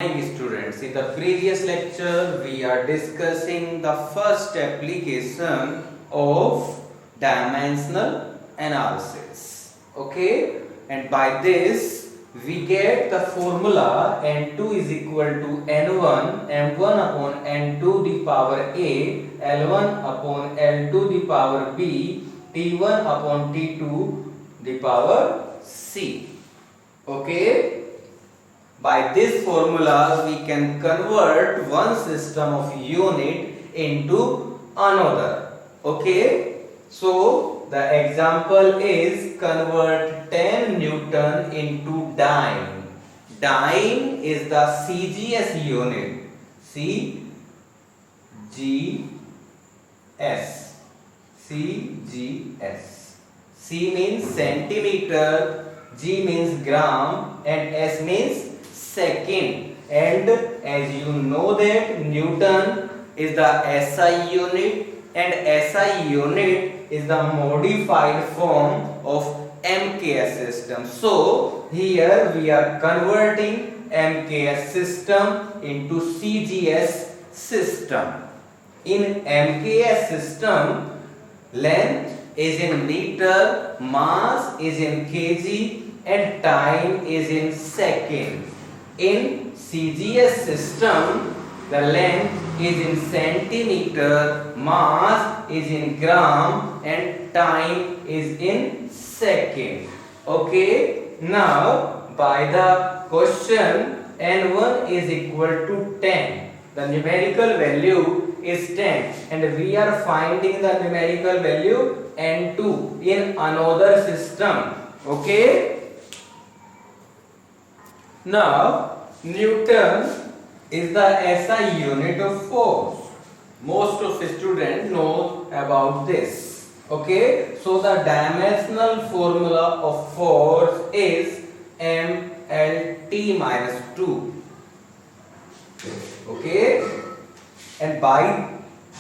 Morning students, in the previous lecture we are discussing the first application of dimensional analysis. Okay, and by this we get the formula n2 is equal to n1 m1 upon n to the power a, l1 upon l to the power b, t1 upon t2 the power c. Okay, by this formula we can convert one system of unit into another. Okay, so the example is convert 10 Newton into dyne. Dyne is the CGS unit. CGS. C means centimeter, G means gram, and S means second. And as you know that Newton is the SI unit, and SI unit is the modified form of MKS system. So here we are converting MKS system into CGS system. In MKS system, length is in meter, mass is in kg, and time is in second. In CGS system, the length is in centimeter, mass is in gram, and time is in second. Okay, now by the question n1 is equal to 10. The numerical value is 10 and we are finding the numerical value n2 in another system. Okay. Now, Newton is the SI unit of force. Most of the students know about this. Okay, so the dimensional formula of force is mLT minus 2. Okay, and by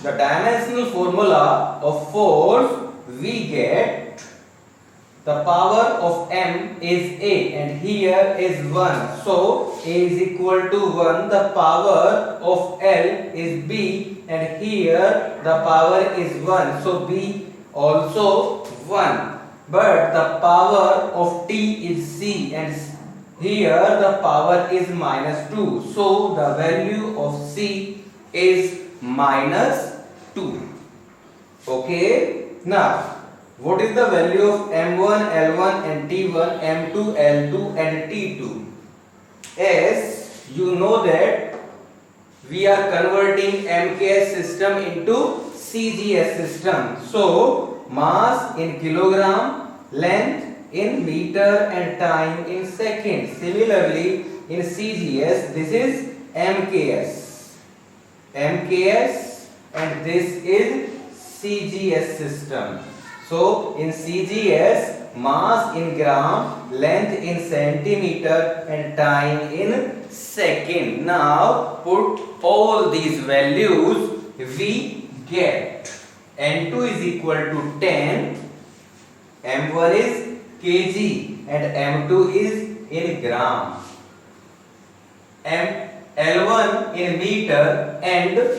the dimensional formula of force, we get the power of m is a and here is 1. So a is equal to 1. The power of L is b and here the power is 1. So b also 1. But the power of t is c and here the power is minus 2. So the value of c is minus 2. Okay. Now what is the value of m1, l1 and t1, m2, l2 and t2? As you know that we are converting MKS system into CGS system. So mass in kilogram, length in meter and time in second. Similarly in CGS this is MKS. MKS and this is CGS system. So in CGS, mass in gram, length in centimeter and time in second. Now put all these values, we get n2 is equal to 10, m1 is kg and m2 is in gram, L1 in meter and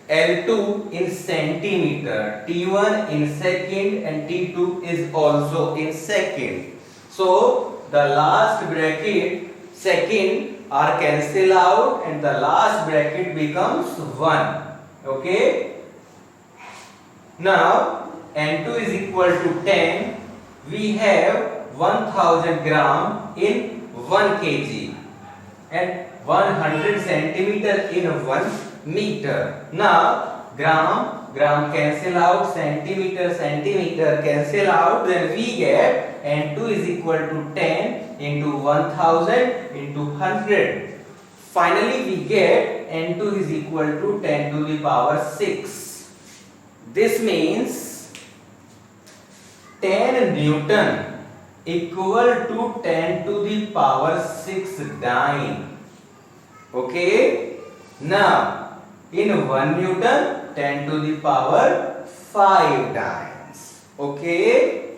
L2 in centimeter, T1 in second and T2 is also in second. So the last bracket second are cancelled out and the last bracket becomes 1. Okay. Now N2 is equal to 10. We have 1000 gram in 1 kg and 100 centimeter in 1 meter. Now gram cancel out, centimeter cancel out, then we get n2 is equal to 10 into 1000 into 100. Finally we get n2 is equal to 10 to the power 6. This means 10 Newton equal to 10 to the power 6 dyne. Okay. Now in 1 Newton, 10 to the power 5 dynes. Okay.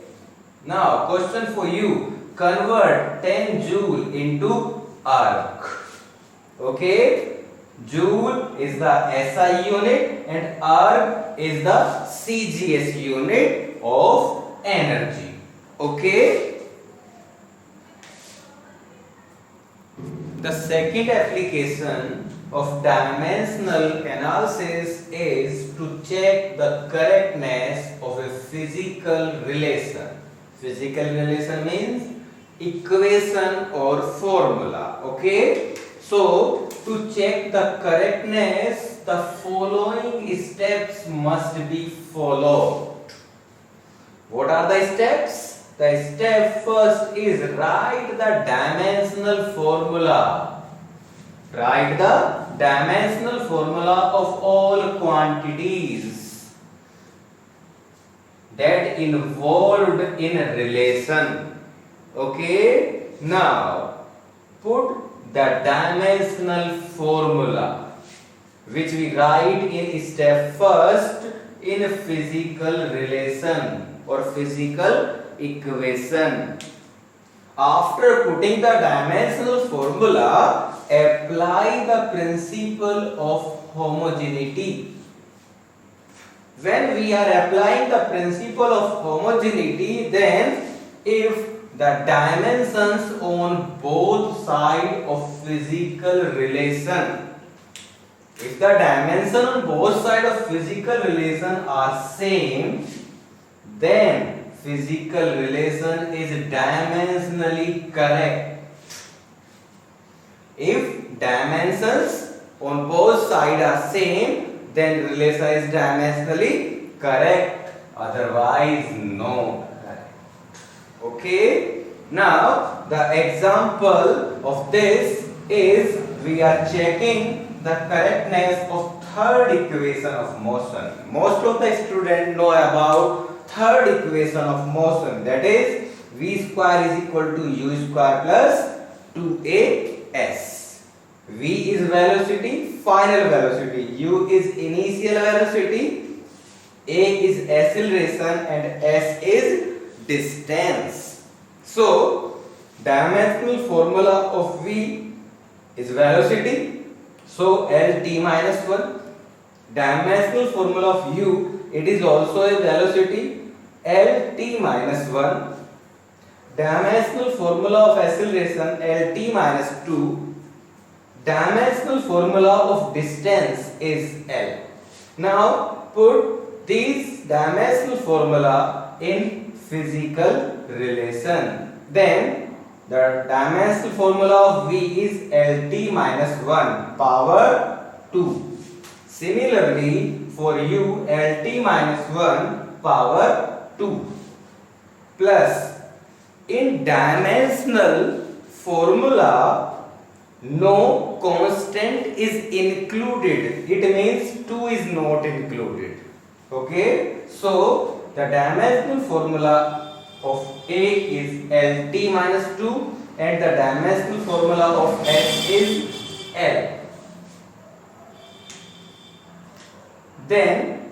Now question for you. Convert 10 joule into arc. Okay, joule is the SI unit and erg is the CGS unit of energy. Okay. The second application of dimensional analysis is to check the correctness of a physical relation. Physical relation means equation or formula. Okay. So, to check the correctness, the following steps must be followed. What are the steps? The step first is write the dimensional formula. Write the dimensional formula of all quantities that involved in a relation. Okay. Now, put the dimensional formula which we write in step first in a physical relation or physical equation. After putting the dimensional formula, apply the principle of homogeneity. When we are applying the principle of homogeneity, then if the dimensions on both sides of physical relation, if the dimensions on both sides of physical relation are same, then physical relation is dimensionally correct. If dimensions on both sides are same, then relation is dimensionally correct, otherwise no. Okay. Now the example of this is we are checking the correctness of third equation of motion. Most of the students know about third equation of motion, that is v square is equal to u square plus 2as. V is velocity, final velocity, u is initial velocity, a is acceleration and s is distance. So, dimensional formula of V is velocity. So, Lt minus 1. Dimensional formula of U, it is also a velocity. Lt minus 1. Dimensional formula of acceleration Lt minus 2. Dimensional formula of distance is L. Now, put these dimensional formula in physical relation. Then the dimensional formula of V is Lt minus 1 power 2. Similarly, for U, Lt minus 1 power 2 plus in dimensional formula no constant is included. It means 2 is not included. Okay. So the dimensional formula of A is Lt minus 2 and the dimensional formula of S is L. Then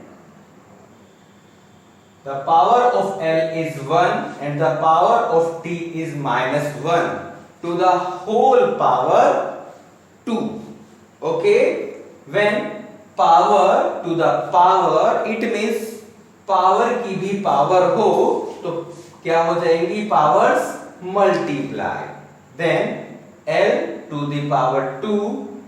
the power of L is 1 and the power of T is minus 1 to the whole power 2. Okay. When power to the power, it means power की भी power हो तो क्या हो जाएंगी, powers multiply. Then L to the power 2,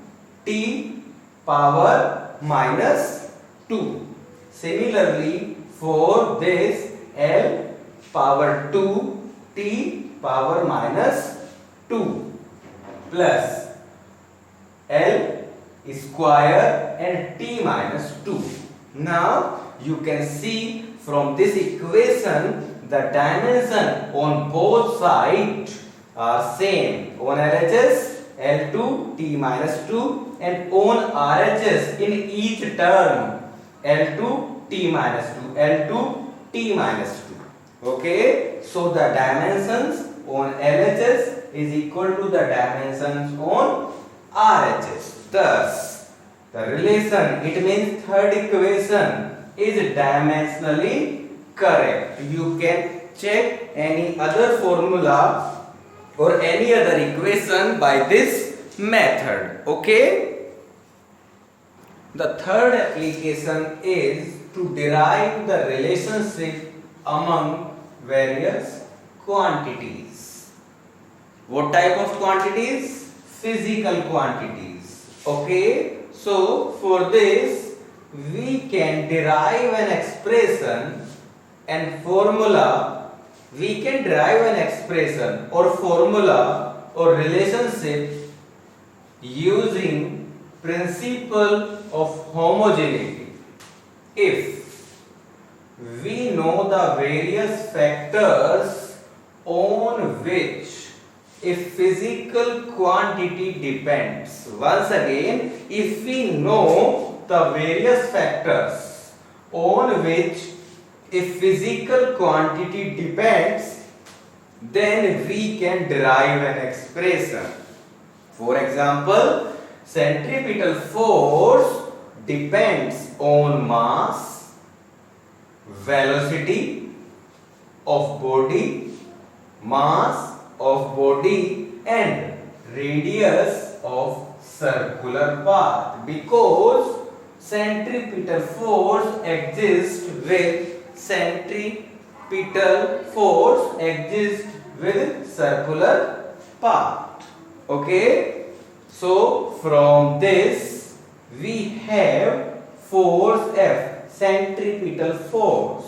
T power minus 2. Similarly, for this L power 2, T power minus 2 plus L square and T minus 2. Now you can see from this equation the dimension on both sides are same. On LHS L2 T minus 2 and on RHS in each term L2 T minus 2, L2 T minus 2. Okay. So the dimensions on LHS is equal to the dimensions on RHS. Thus the relation, it means third equation, is dimensionally correct. You can check any other formula or any other equation by this method. Okay. The third application is to derive the relationship among various quantities. What type of quantities? Physical quantities. Okay. So for this we can derive an expression and formula. We can derive an expression or formula or relationship using principle of homogeneity. If we know the various factors on which a physical quantity depends. Once again, if we know the various factors on which a physical quantity depends, then we can derive an expression. For example, centripetal force depends on mass, velocity of body, mass of body and radius of circular path, because centripetal force exists with circular path. Okay, so from this we have force F. Centripetal force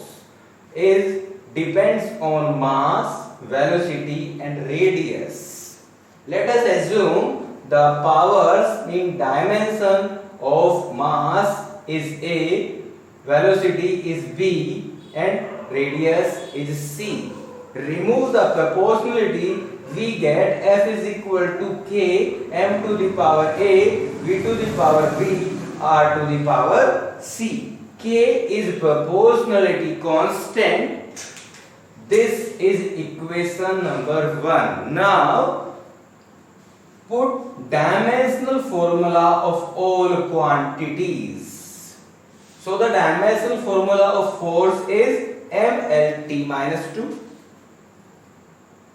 depends on mass, velocity and radius. Let us assume the powers in dimension of mass is A, velocity is B and radius is C. Remove the proportionality, we get F is equal to K m to the power A, V to the power B, R to the power C. K is proportionality constant. This is equation number 1. Now put dimensional formula of all quantities. So the dimensional formula of force is mLT minus 2.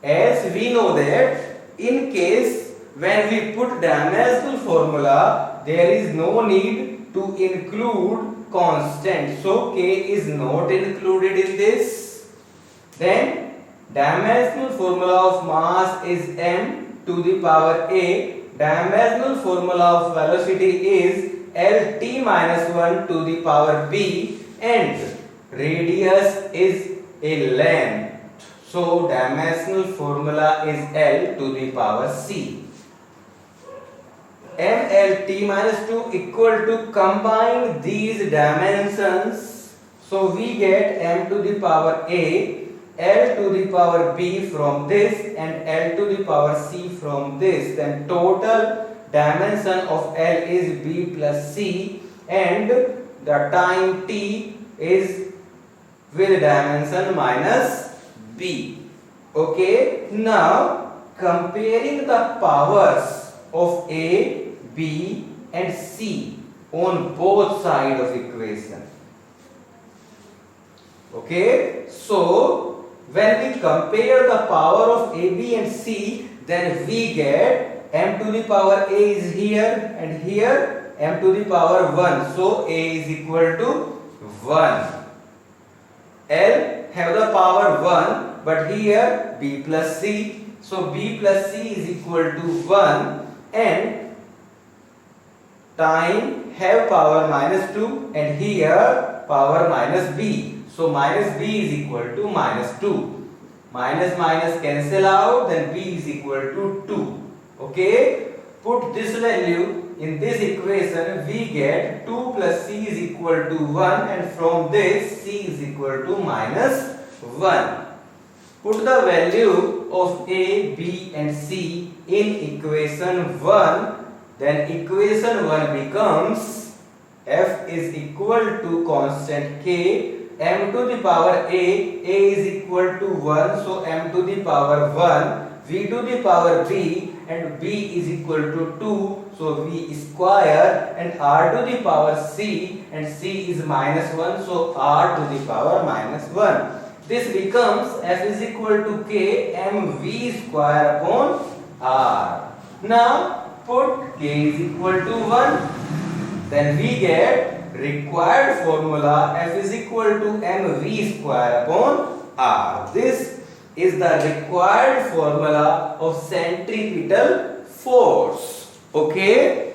As we know that in case when we put dimensional formula, there is no need to include constant. So K is not included in this. Then dimensional formula of mass is m to the power A. Dimensional formula of velocity is Lt minus 1 to the power B and radius is a length. So dimensional formula is L to the power C. mLT minus 2 equal to combine these dimensions. So we get m to the power A, L to the power B from this and L to the power C from this. Then total dimension of L is B plus C and the time T is with dimension minus B. Okay, now comparing the powers of A, B and C on both sides of equation. Okay, so when we compare the power of A, B and C, then we get m to the power A is here and here m to the power 1. So A is equal to 1. L have the power 1 but here B plus C. So B plus C is equal to 1 and time have power minus 2 and here power minus B. So minus B is equal to minus 2. Minus minus cancel out, then B is equal to 2. Okay, put this value in this equation, we get 2 plus C is equal to 1 and from this C is equal to minus 1. Put the value of A, B and C in equation 1, then equation 1 becomes F is equal to constant K, m to the power A is equal to 1, so m to the power 1, V to the power B and B is equal to 2, so V square and R to the power C and C is minus 1, so R to the power minus 1. This becomes F is equal to K mV square upon R. Now put K is equal to 1, then we get required formula F is equal to mv square upon R. This is the required formula of centripetal force. Okay.